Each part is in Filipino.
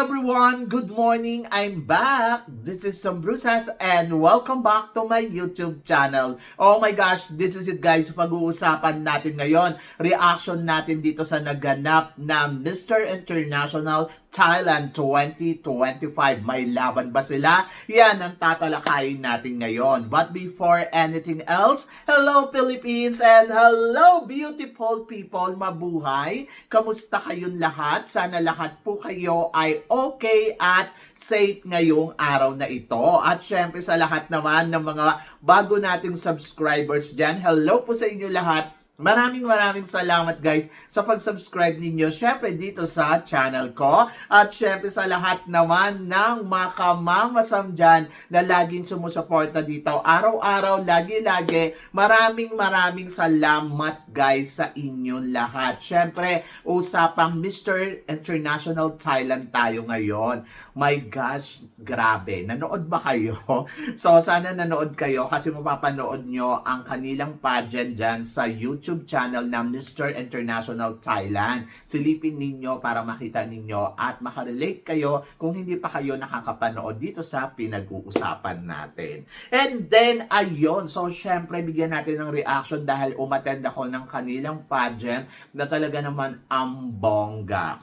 everyone! Good morning! I'm back! This is Some Brusas and welcome back to my YouTube channel. Oh my gosh, this is it guys. Pag-uusapan natin ngayon, reaction natin dito sa naganap na Mr. International Thailand 2025. May laban ba sila? Yan ang tatalakayin natin ngayon. But before anything else, hello Philippines and hello beautiful people! Mabuhay! Kamusta kayong lahat? Sana lahat po kayo ay okay at safe ngayong araw na ito. At syempre sa lahat naman ng mga bago nating subscribers dyan, hello po sa inyo lahat. Maraming salamat guys sa pag-subscribe ninyo syempre dito sa channel ko. At syempre sa lahat naman ng makamamasam dyan na laging sumusuporta dito araw-araw, lagi-lagi. Maraming salamat guys sa inyong lahat. Syempre, usapang Mr. International Thailand tayo ngayon. My gosh, grabe. Nanood ba kayo? So sana nanood kayo kasi mapapanood nyo ang kanilang pageant dyan sa YouTube channel na Mr. International Thailand. Silipin ninyo para makita ninyo at makarelate kayo kung hindi pa kayo nakakapanood dito sa pinag-uusapan natin. And then, ayun. So, syempre, bigyan natin ng reaction dahil umattend ako ng kanilang pageant na talaga naman ang bongga.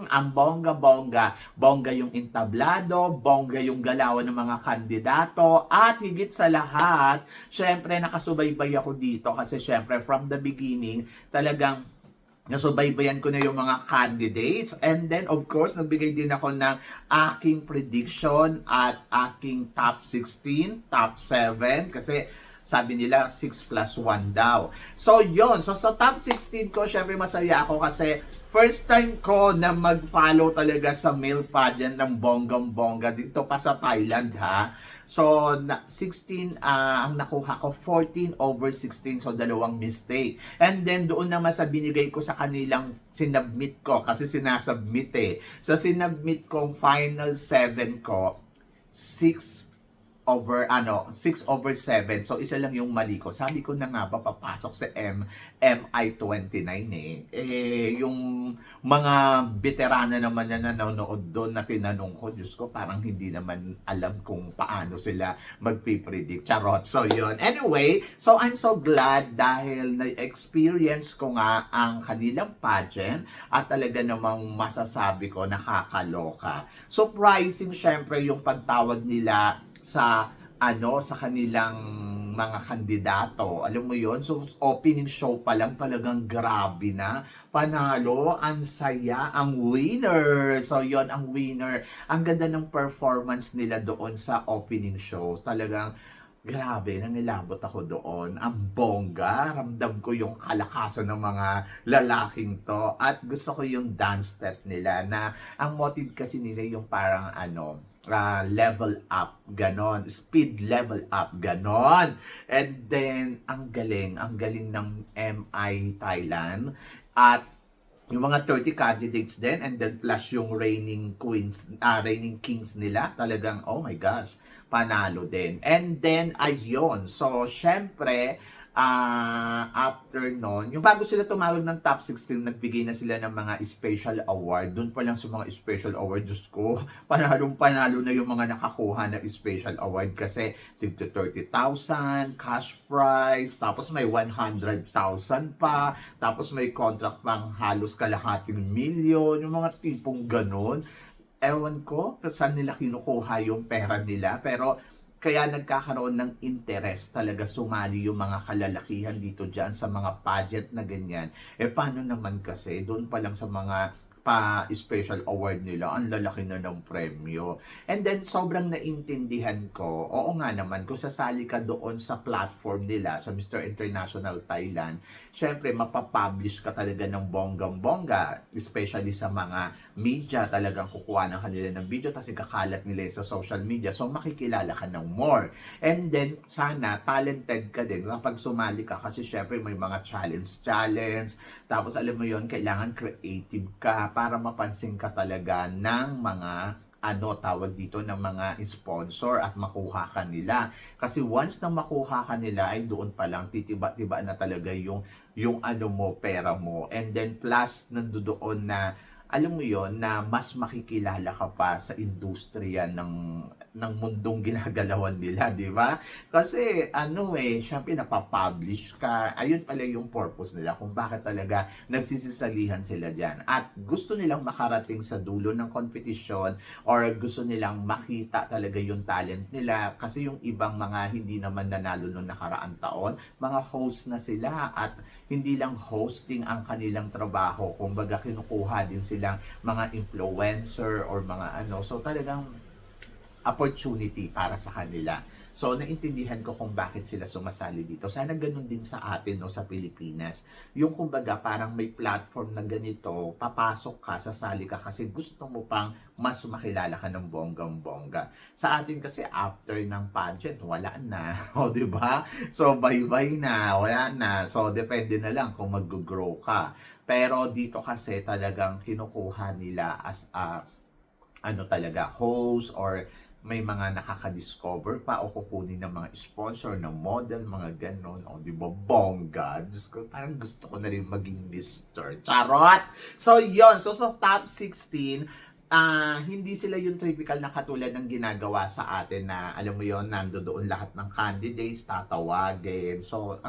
Ang bongga. Bongga yung entablado, bongga yung galawan ng mga kandidato, at higit sa lahat, syempre, nakasubaybay ako dito kasi syempre, from the beginning, talagang nasubaybayan ko na yung mga candidates. And then, of course, nagbigay din ako ng aking prediction at aking top 16, top 7, kasi sabi nila 6 plus 1 daw. So, yon. So, sa top 16 ko, syempre masaya ako kasi first time ko na mag-follow talaga sa male pageant ng bonggang-bongga dito pa sa Thailand, ha. So, 16, ang nakuha ko, 14 over 16. So, dalawang mistake. And then, doon naman sa binigay ko sa kanilang sinubmit ko. Kasi sinasubmit eh. Sa sinubmit kong final 7 ko, 6 over 7. So, isa lang yung mali ko. Sabi ko na nga ba, papasok sa MI29 yung mga veterana naman na nanonood doon na tinanong ko, Diyos ko, parang hindi naman alam kung paano sila magpipredict. Charot. So, yun. Anyway, so I'm so glad dahil na-experience ko nga ang kanilang pageant at talaga namang masasabi ko nakakaloka. Surprising, syempre, yung pagtawag nila sa kanilang mga kandidato. Alam mo yon. So, opening show pa lang talagang grabe na. Panalo, ang saya, ang winner. So, yon ang winner. Ang ganda ng performance nila doon sa opening show. Talagang grabe, nangilabot ako doon. Ang bongga, ramdam ko yung kalakasan ng mga lalaking to. At gusto ko yung dance step nila na ang motive kasi nila yung parang level up, ganon. Speed level up, ganon. And then, ang galing ng MI Thailand. At yung mga 30 candidates din, and then plus yung reigning kings nila, talagang, oh my gosh, panalo din. And then, ayun. So, syempre, after nun, yung bago sila tumawag ng top 16, nagbigay na sila ng mga special award. Doon pa lang sa mga special award, Diyos ko, panalo na yung mga nakakuha ng special award kasi tigto 30,000, cash prize, tapos may 100,000 pa, tapos may contract pang halos kalahating milyon, yung mga tipong ganun. Ewan ko, saan nila kinukuha yung pera nila, pero kaya nagkakaroon ng interest talaga sumali yung mga kalalakihan dito dyan sa mga pageant na ganyan. Paano naman kasi, doon pa lang sa mga special award nila, ang lalaki na ng premyo. And then, sobrang naintindihan ko, oo nga naman, kung sasali ka doon sa platform nila, sa Mr. International Thailand, syempre, mapapublish ka talaga ng bonggang-bongga, especially sa mga media, talagang kukuha ng kanila ng video, tapos ikakalat nila sa social media, so makikilala ka ng more. And then, sana, talented ka din kapag sumali ka, kasi syempre, may mga challenge, tapos alam mo yon, kailangan creative ka, para mapansin ka talaga ng mga tawag dito ng mga sponsor at makuha ka nila. Kasi once na makuha ka nila ay doon pa lang titiba-tiba na talaga yung pera mo. And then plus nandoon na alam mo yon na mas makikilala ka pa sa industriya ng mundong ginagalawan nila, di ba? Kasi ano syempre napapublish ka. Ayun pala yung purpose nila kung bakit talaga nagsisisalihan sila diyan. At gusto nilang makarating sa dulo ng competition or gusto nilang makita talaga yung talent nila kasi yung ibang mga hindi naman nanalo noong nakaraang taon, mga host na sila at hindi lang hosting ang kanilang trabaho. Kumbaga kinukuha din silang mga influencer or mga ano. So talagang opportunity para sa kanila. So, naintindihan ko kung bakit sila sumasali dito. Sana ganun din sa atin o sa Pilipinas. Yung kumbaga parang may platform na ganito, papasok ka, sasali ka kasi gusto mo pang mas makilala ka ng bonggang-bongga. Sa atin kasi after ng pageant, wala na. O, di ba? So, bye-bye na, wala na. So, depende na lang kung mag-grow ka. Pero dito kasi talagang kinukuha nila as a ano talaga, host or may mga nakaka-discover pa o kukunin ng mga sponsor ng model, mga ganon. O, di ba, bongga? Diyos ko, parang gusto ko na rin maging Mr. Charot! So, yon. So, sa top 16, hindi sila yung typical na katulad ng ginagawa sa atin na, alam mo yon, nandoon lahat ng candidates, tatawagin. So,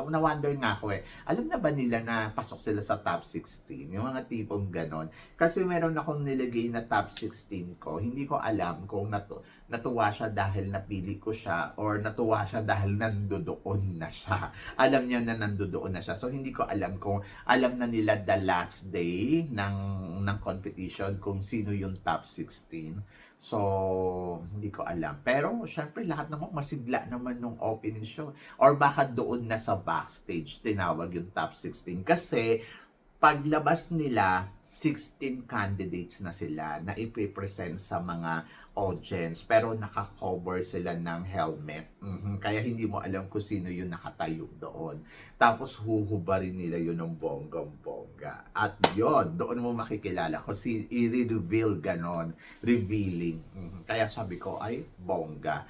na-wonder nga ako alam na ba nila na pasok sila sa top 16? Yung mga tipong ganon. Kasi meron akong nilagay na top 16 ko. Hindi ko alam kung natuwa siya dahil napili ko siya or natuwa siya dahil nandoon na siya. Alam niya na nandoon na siya. So, hindi ko alam kung alam na nila the last day ng competition kung sino yung top 16. So, hindi ko alam. Pero, syempre, lahat naman masigla naman nung opening show. Or baka doon na sa backstage, tinawag yung top 16. Kasi, paglabas nila, 16 candidates na sila na ipipresent sa mga audience. Pero naka-cover sila ng helmet. Kaya hindi mo alam kung sino yung nakatayo doon. Tapos huhubarin nila yun ng bonggang-bongga. At yon doon mo makikilala kasi i-reveal ganon. Revealing. Kaya sabi ko ay bongga.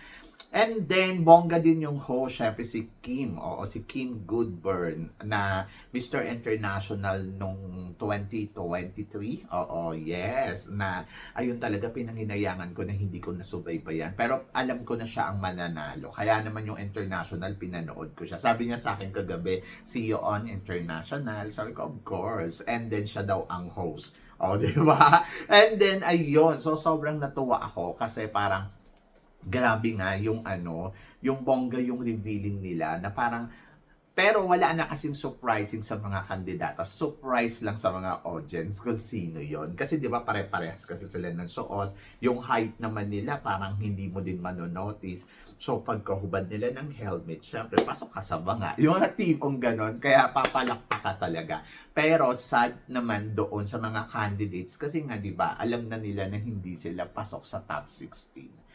And then, bongga din yung host, syempre si Kim, si Kim Goodburn, na Mr. International nung 2023. Yes, na ayun talaga pinanginayangan ko na hindi ko nasubaybayan. Pero alam ko na siya ang mananalo. Kaya naman yung International, pinanood ko siya. Sabi niya sa akin kagabi, see you on International. Sabi ko, of course. And then, siya daw ang host. Di ba? And then, ayun. So, sobrang natuwa ako kasi parang grabe nga yung yung bongga yung revealing nila na parang pero wala na kasing surprising sa mga kandidata. Surprise lang sa mga audience kung sino yon. Kasi di ba pare-parehas kasi sila ng suot. Yung height naman nila parang hindi mo din manonotice. So pagkahubad nila ng helmet, syempre pasok ka sa banga. Yung mga tipong ganon, kaya papalakpak ka talaga. Pero sad naman doon sa mga candidates kasi nga di ba alam na nila na hindi sila pasok sa top 16.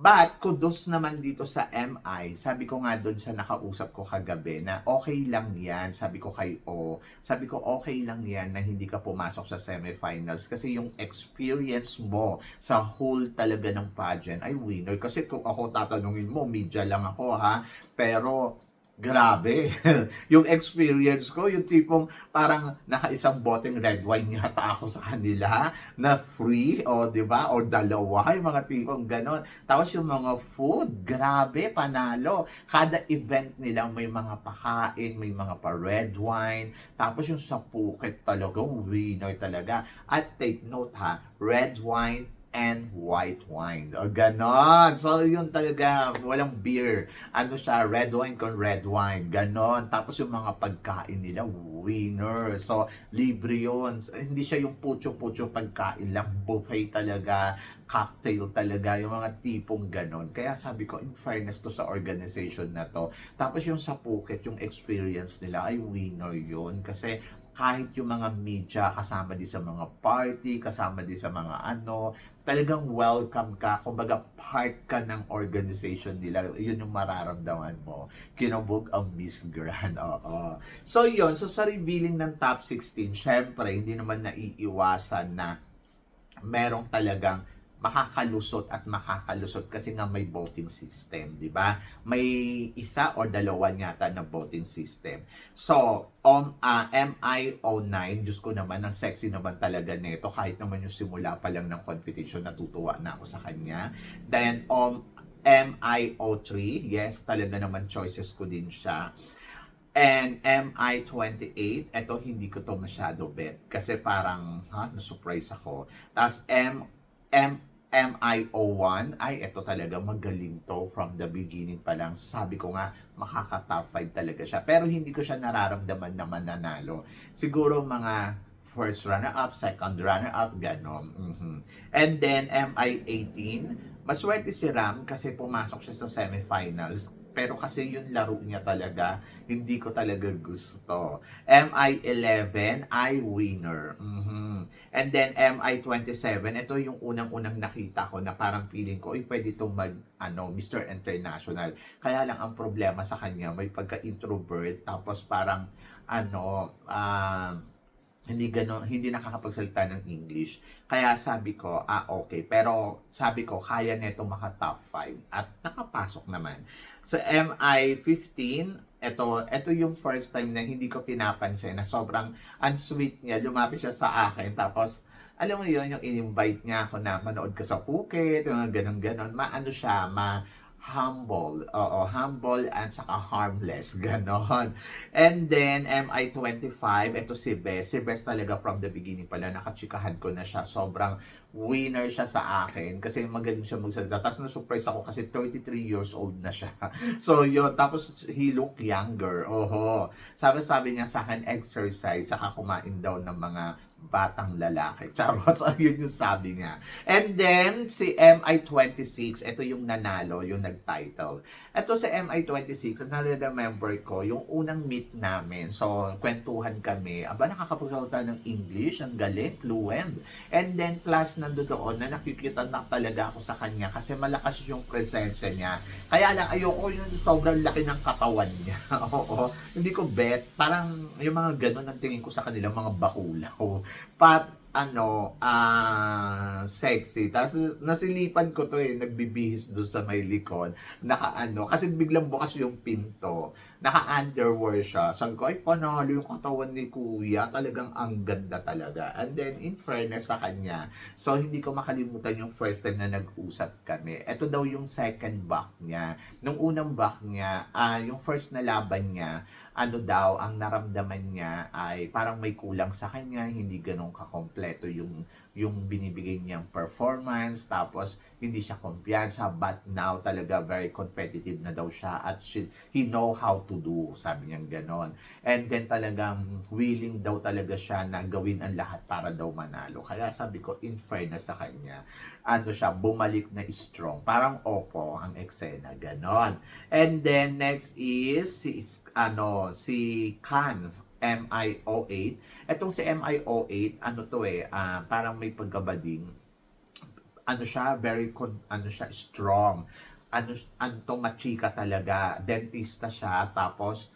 But, kudos naman dito sa MI, sabi ko nga doon sa nakausap ko kagabi na okay lang yan, sabi ko okay lang yan na hindi ka pumasok sa semifinals kasi yung experience mo sa whole talaga ng pageant ay winner. Kasi kung ako tatanungin mo, media lang ako pero grabe. Yung experience ko, yung tipong parang nakaisang boteng red wine yata ako sa kanila na free, di ba? O dalawa, yung mga tipong ganon. Tapos yung mga food, grabe, panalo. Kada event nila may mga pakain, may mga pa-red wine. Tapos yung sa Phuket talaga, winner talaga. At take note red wine and white wine. Ganon. So, yun talaga, walang beer. Siya, red wine con red wine. Ganon. Tapos yung mga pagkain nila, winner. So, libre yun. Hindi siya yung pucho-pucho pagkain lang. Buffet talaga. Cocktail talaga. Yung mga tipong ganon. Kaya sabi ko, in fairness to sa organization na to. Tapos yung sa Phuket, yung experience nila ay winner yun. Kasi kahit yung mga media, kasama din sa mga party, kasama din sa mga talagang welcome ka, kumbaga part ka ng organization nila, yun yung mararamdaman mo. Kinabog ang Miss Grand, So yun, so sa revealing ng top 16, syempre, hindi naman naiiwasan na merong talagang makakalusot at makakalusot kasi nga may voting system, di ba? May isa or dalawa yata na voting system. So, MI09, Diyos ko naman, ang sexy naman talaga nito. Kahit naman yung simula pa lang ng competition, natutuwa na ako sa kanya. Then, MIO3, yes, talaga naman choices ko din siya. And MI28, eto hindi ko to masyado bet kasi parang na-surprise ako. Tapos MIO1, ay eto talaga magaling to from the beginning pa lang. Sabi ko nga makaka-top 5 talaga siya. Pero hindi ko siya nararamdaman na mananalo. Siguro mga first runner-up, second runner-up, gano'n. And then MI18, maswerte si Ram kasi pumasok siya sa semifinals. Pero kasi yung laro niya talaga, hindi ko talaga gusto. MI11, I winner. And then MI27, ito yung unang-unang nakita ko na parang feeling ko, pwede itong Mr. International. Kaya lang ang problema sa kanya, may pagka-introvert, tapos parang, hindi nakakapagsalita ng English. Kaya sabi ko, okay. Pero sabi ko, kaya neto maka-top 5. At nakapasok naman. Sa MI15, ito yung first time na hindi ko pinapansin na sobrang unsweet niya. Lumapit siya sa akin. Tapos, alam mo yun, yung in-invite niya ako na manood ka sa Phuket, yung ganon-ganon. Humble. Oo, humble and saka harmless. Ganon. And then, MI25, ito si Bess. Si Bess talaga from the beginning pala, nakachikahan ko na siya. Sobrang winner siya sa akin kasi magaling siya magsalita. Tapos na-surprise ako kasi 33 years old na siya. So, yun. Tapos, he look younger. Oho. Sabi niya sa akin, exercise, saka kumain daw ng mga batang lalaki. Charot. So, yun yung sabi niya. And then, si MI26, ito yung nanalo, yung nag-title. Ito sa MI26, na-remember ko, yung unang meet namin. So, kwentuhan kami. Nakakapagsalita ng English, ang galing, fluent. And then, plus, nandoon na nakikita na talaga ako sa kanya kasi malakas yung presensya niya. Kaya lang, ayoko yung sobrang laki ng katawan niya. Oo. Hindi ko bet. Parang, yung mga ganun ang tingin ko sa kanila, mga bakulaw. Sexy. Tapos nasilipan ko to nagbibihis doon sa may likod. Kasi biglang bukas yung pinto. Naka-underwear siya. Sabi ko, panalo yung katawan ni kuya. Talagang ang ganda talaga. And then, in fairness sa kanya, so hindi ko makalimutan yung first time na nag-usap kami. Ito daw yung second back niya. Nung unang back niya, yung first na laban niya, ang naramdaman niya ay parang may kulang sa kanya, hindi ganun kakompleto yung binibigay niyang performance, tapos hindi siya kumpiyansa, but now talaga very competitive na daw siya at he know how to do, sabi niya ganon. And then talagang willing daw talaga siya na gawin ang lahat para daw manalo. Kaya sabi ko, in fairness sa kanya, siya, bumalik na strong. Parang Oppo ang eksena, ganon. And then next is si Kans, MIO8. Etong si MIO8, parang may pagkabading. Siya, strong. Machika talaga. Dentista siya, tapos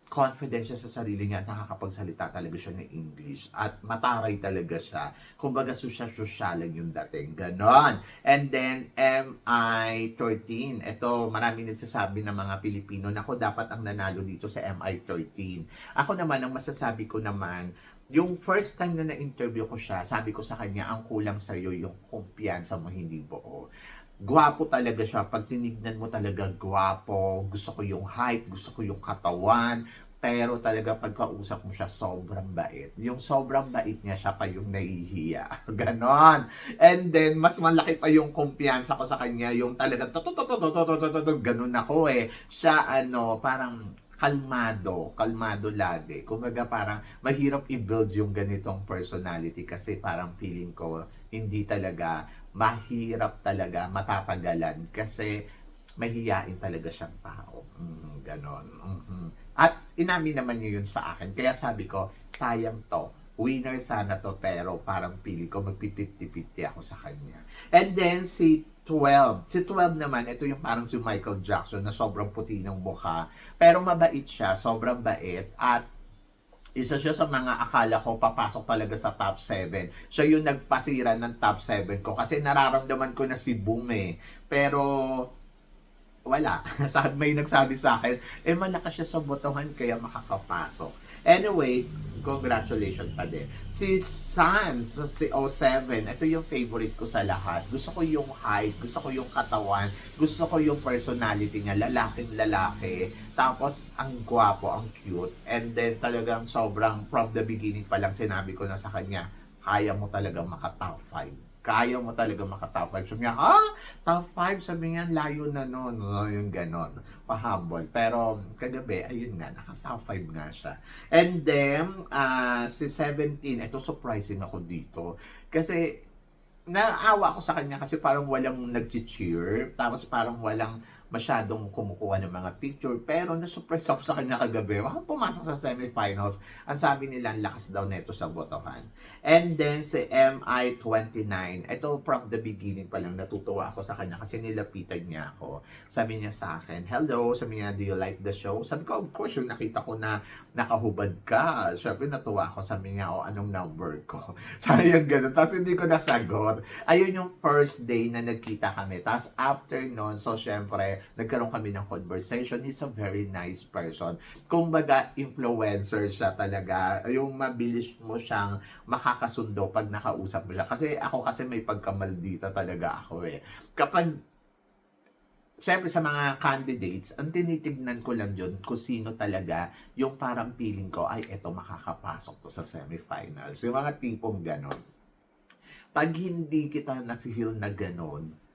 confident siya sa sarili niya at nakakapagsalita talaga siya ng English at mataray talaga siya. Kumbaga sosyalan yung dating. Ganon. And then, MI13. Ito, marami nagsasabi ng mga Pilipino na ako dapat ang nanalo dito sa MI13. Ako naman, ang masasabi ko naman, yung first time na na-interview ko siya, sabi ko sa kanya, ang kulang sa'yo yung kumpiyansa mo, hindi buo. Gwapo talaga siya. Pag tinignan mo talaga, gwapo. Gusto ko yung height, gusto ko yung katawan. Pero talaga pagkausap mo siya, sobrang bait. Yung sobrang bait niya, siya pa yung nahihiya. Ganon. And then, mas malaki pa yung kumpiyansa ko sa kanya. Yung talaga, ganon ako Siya, parang kalmado lagi. Kumbaga parang mahirap i-build yung ganitong personality kasi parang feeling ko hindi talaga mahirap talaga matatagalan kasi mahihiyain talaga siyang tao. Ganon. At inamin naman niya yun sa akin. Kaya sabi ko, sayang to. Winner sana to, pero parang pili ko magpi-50-50 ako sa kanya. And then si 12. Si 12 naman, ito yung parang si Michael Jackson na sobrang puti ng mukha. Pero mabait siya, sobrang bait. At isa siya sa mga akala ko papasok talaga sa top 7. Siya yung nagpasira ng top 7 ko kasi nararamdaman ko na si Boom eh. Pero wala. May nagsabi sa akin, malakas siya sa botohan kaya makakapasok. Anyway, congratulations pa din. Si Sans, si O7, ito yung favorite ko sa lahat. Gusto ko yung height, gusto ko yung katawan, gusto ko yung personality niya, lalaking lalaki. Tapos, ang gwapo, ang cute. And then, talagang sobrang, from the beginning pa lang sinabi ko na sa kanya, kaya mo talaga maka-top 5. Kaya mo talaga maka-top 5. Sabi niya, top 5? Sabi niya, layo na nun. Yung ganon. Pahambol. Pero kagabi, ayun nga, naka-top 5 nga siya. And then, si 17, ito surprising ako dito. Kasi, naawa ako sa kanya kasi parang walang nag-cheer. Tapos parang walang masyadong kumukuha ng mga picture. Pero na-surprise ako sa kanya kagabi. Pumasok sa semifinals. Ang sabi nila, ang lakas daw neto sa botohan. And then si MI29. Ito from the beginning pa lang, natutuwa ako sa kanya kasi nilapitan niya ako. Sabi niya sa akin, hello. Sabi niya, do you like the show? Sabi ko, of course, yung nakita ko na nakahubad ka. Siyempre, natuwa ako. Sabi niya, anong number ko? Sabi niya gano'n. Tapos hindi ko nasagot. Ayun yung first day na nagkita kami. Tapos after nun, so syempre, nagkaroon kami ng conversation. He's a very nice person. Kumbaga, influencer siya talaga. Yung mabilis mo siyang makakasundo pag nakausap mo siya. Kasi ako may pagkamaldita talaga ako eh. Kapag siyempre sa mga candidates, ang tinitignan ko lang yun kung sino talaga yung parang feeling ko, ay eto makakapasok to sa semifinals. Yung mga tipong ganon. Pag hindi kita na-feel na ganon,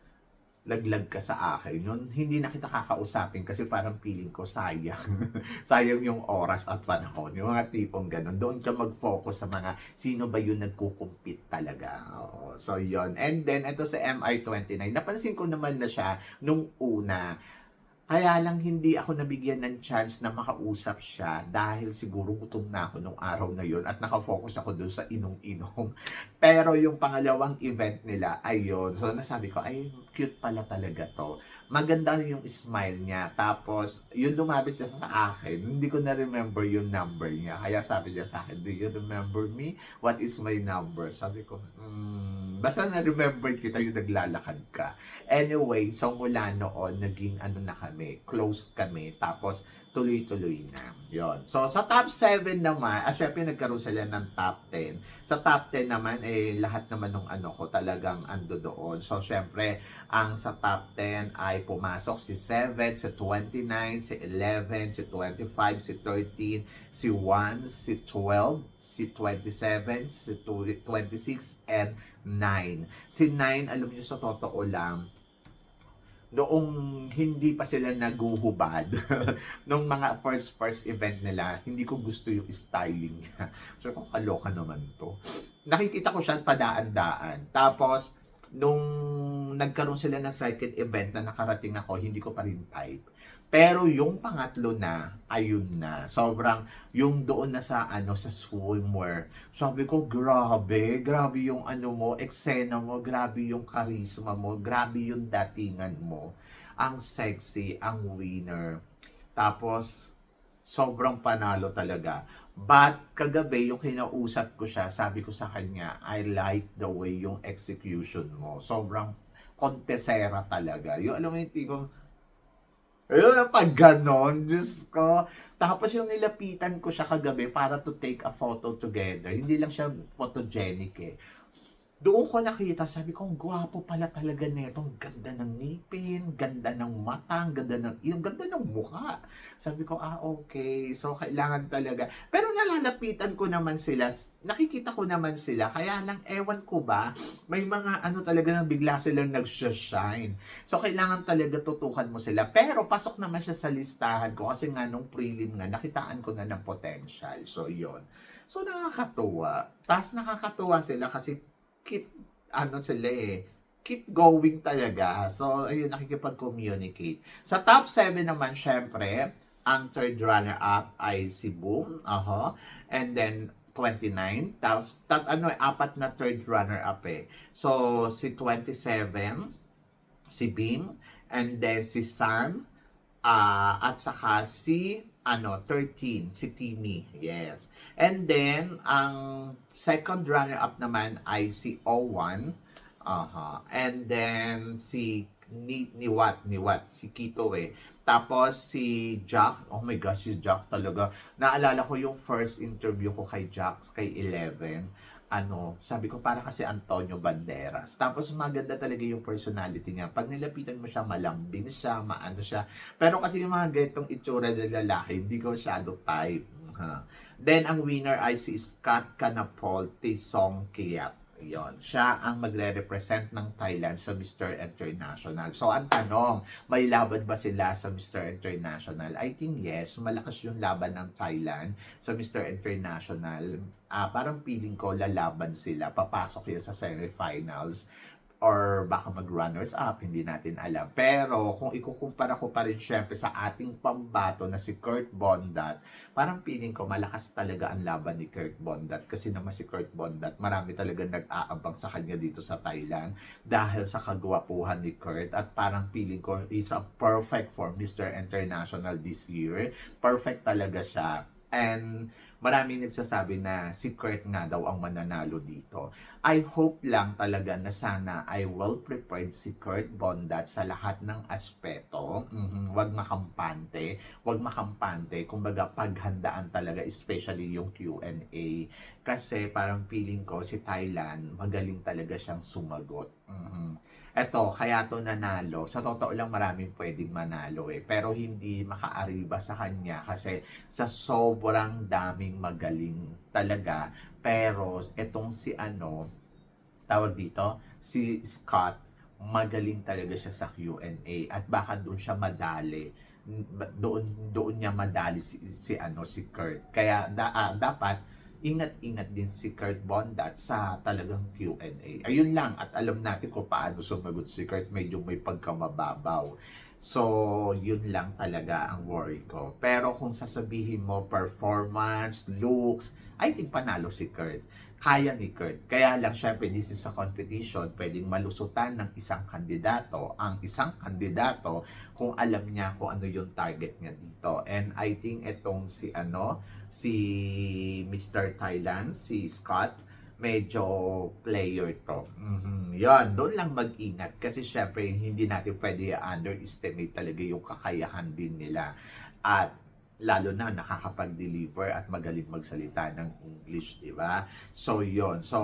laglag ka sa akin, yun, hindi na kita kakausapin kasi parang feeling ko sayang. Sayang yung oras at panahon. Yung mga tipong ganun. Doon ka mag-focus sa mga sino ba yung nagkukumpit talaga. Oo. So, yun. And then, ito sa MI29. Napansin ko naman na siya nung una. Kaya lang hindi ako nabigyan ng chance na makausap siya dahil siguro gutom na ako nung araw na yon at nakafocus ako dun sa inom-inom. Pero yung pangalawang event nila, ayun. So nasabi ko, ay cute pala talaga to. Maganda yung smile niya. Tapos, yun lumapit siya sa akin. Hindi ko na-remember yung number niya. Kaya sabi niya sa akin, do you remember me? What is my number? Sabi ko, basta na-remember kita yung naglalakad ka. Anyway, so mula noon, naging ano na kami, close kami. Tapos, tuloy-tuloy na. Yon. So, sa top 7 naman, syempre nagkaroon sila ng top 10. Sa top 10 naman, lahat naman ng ano ko talagang ando doon. So, syempre, ang sa top 10 ay pumasok si 7, si 29, si 11, si 25, si 13, si 1, si 12, si 27, si 26, and 9. Si 9, alam niyo sa totoo lang, noong hindi pa sila naguhubad, nung mga first event nila, hindi ko gusto yung styling niya. So, kaloka naman to. Nakikita ko siya padaan-daan. Tapos, nung nagkaroon sila ng second event na nakarating ako, hindi ko pa rin type. Pero yung pangatlo na, ayun na. Sobrang, yung doon na sa, sa swimwear. Sabi ko, grabe yung ano mo, eksena mo, grabe yung charisma mo, grabe yung datingan mo. Ang sexy, ang winner. Tapos, sobrang panalo talaga. But, kagabi, yung kinausap ko siya, sabi ko sa kanya, I like the way yung execution mo. Sobrang kontesera talaga. Yung, alam mo yung tigong, pag ganon, Diyos ko. Tapos yung nilapitan ko siya kagabi para to take a photo together. Hindi lang siya photogenic eh. Doon ko nakita, sabi ko, ang gwapo pala talaga nito. Ang ganda ng ngipin, ganda ng mata, yung ganda ng mukha. Sabi ko, okay. So, kailangan talaga. Pero nalalapitan ko naman sila, nakikita ko naman sila. Kaya lang, ewan ko ba, may mga talaga na bigla silang nag-shine. So, kailangan talaga tutukan mo sila. Pero, pasok naman siya sa listahan ko kasi nga nung prelim nga, nakitaan ko na ng potential. So, yon. So, nakakatuwa. Tapos, nakakatuwa sila kasi keep going talaga. So, ayun, nakikipag-communicate. Sa top 7 naman, syempre, ang third runner-up ay si Boom. And then, 29. Tapos, apat na third runner-up eh. So, si 27, si Bing, and then si San, at saka si 13, si Timmy. Yes. And then, ang second runner-up naman ay si Owan. And then, si Niwat, si Kito eh. Tapos, si Jack. Oh my gosh, si Jack talaga. Naalala ko yung first interview ko kay Jax, kay Eleven. Sabi ko para kasi Antonio Banderas. Tapos maganda talaga yung personality niya. Pag nilapitan mo siya, malambing siya, maano siya. Pero kasi yung mga ganitong itsura ng lalaki, hindi ko shadow type. Then, ang winner ay si Scott Canapol Tisong Kiat. Yon, siya ang magre-represent ng Thailand sa Mr. International. So, ang tanong, may laban ba sila sa Mr. International? I think yes, malakas yung laban ng Thailand sa Mr. International. Parang feeling ko lalaban sila, papasok yun sa semifinals or baka mag-runners up, hindi natin alam. Pero kung ikukumpara ko pa rin syempre sa ating pambato na si Kurt Bondat, parang feeling ko malakas talaga ang laban ni Kurt Bondat. Kasi naman si Kurt Bondat, marami talaga nag-aabang sa kanya dito sa Thailand dahil sa kagwapuhan ni Kurt. At parang feeling ko is a perfect for Mr. International this year. Perfect talaga siya. And maraming nagsasabi na si Kurt nga daw ang mananalo dito. I hope lang talaga na sana I well prepared si Kurt Bondat sa lahat ng aspeto. Wag makampante. Kumbaga paghandaan talaga, especially yung Q&A. Kasi parang feeling ko si Thailand, magaling talaga siyang sumagot. Eto, kaya to nanalo. Sa totoo lang maraming pwedeng manalo eh. Pero hindi makaariba sa kanya kasi sa sobrang daming magaling talaga. Pero etong si tawag dito, si Scott, magaling talaga siya sa Q&A at baka doon siya madali. Doon niya madali si Kurt. Kaya dapat ingat-ingat din si Kurt Bondat sa talagang Q&A. Ayun lang, at alam natin kung paano sumagot si Kurt, medyo may pagkamababaw. So, yun lang talaga ang worry ko. Pero kung sasabihin mo performance, looks, I think panalo si Kurt. Kaya ni Kurt. Kaya lang, syempre, this is a competition. Pwedeng malusutan ng isang kandidato. Ang isang kandidato, kung alam niya kung ano yung target niya dito. And I think itong si Mr. Thailand, si Scott, medyo player to. Yan, doon lang mag-ingat. Kasi syempre, hindi natin pwede underestimate talaga yung kakayahan din nila. At lalo na nakakapag-deliver at magaling magsalita ng English, di ba? So, yon. So,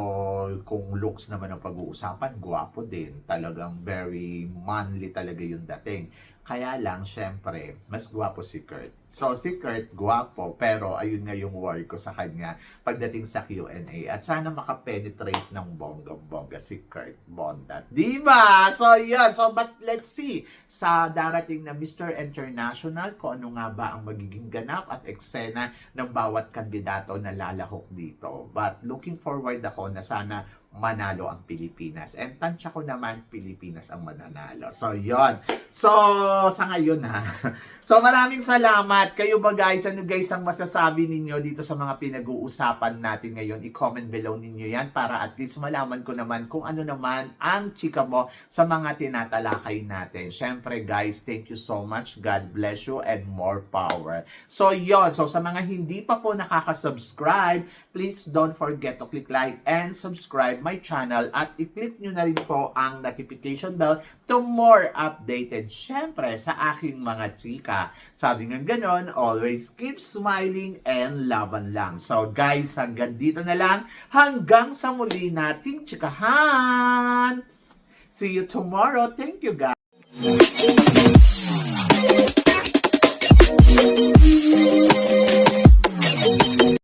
kung looks naman ang pag-uusapan, gwapo din. Talagang very manly talaga yung dating. Kaya lang, syempre, mas gwapo si Kurt. So, si Kurt, gwapo, pero ayun nga yung worry ko sa kanya pagdating sa Q&A. At sana makapenetrate ng bonggang-bongga si Kurt Bondat. Diba? So, yun. So, but let's see sa darating na Mr. International kung ano nga ba ang magiging ganap at eksena ng bawat kandidato na lalahok dito. But looking forward ako na sana manalo ang Pilipinas. And tansya ko naman, Pilipinas ang mananalo. So, yon. So, sa ngayon ha. So, maraming salamat. Kayo ba guys? Ano guys ang masasabi ninyo dito sa mga pinag-uusapan natin ngayon? I-comment below ninyo yan para at least malaman ko naman kung ano naman ang chika mo sa mga tinatalakay natin. Syempre guys, thank you so much. God bless you and more power. So, yon. So, sa mga hindi pa po nakaka-subscribe, please don't forget to click like and subscribe my channel at i-click nyo na rin po ang notification bell to more updated syempre sa aking mga chika. Sabi nga ganon, always keep smiling and laban lang. So guys, hanggang dito na lang. Hanggang sa muli nating chikahan. See you tomorrow. Thank you guys.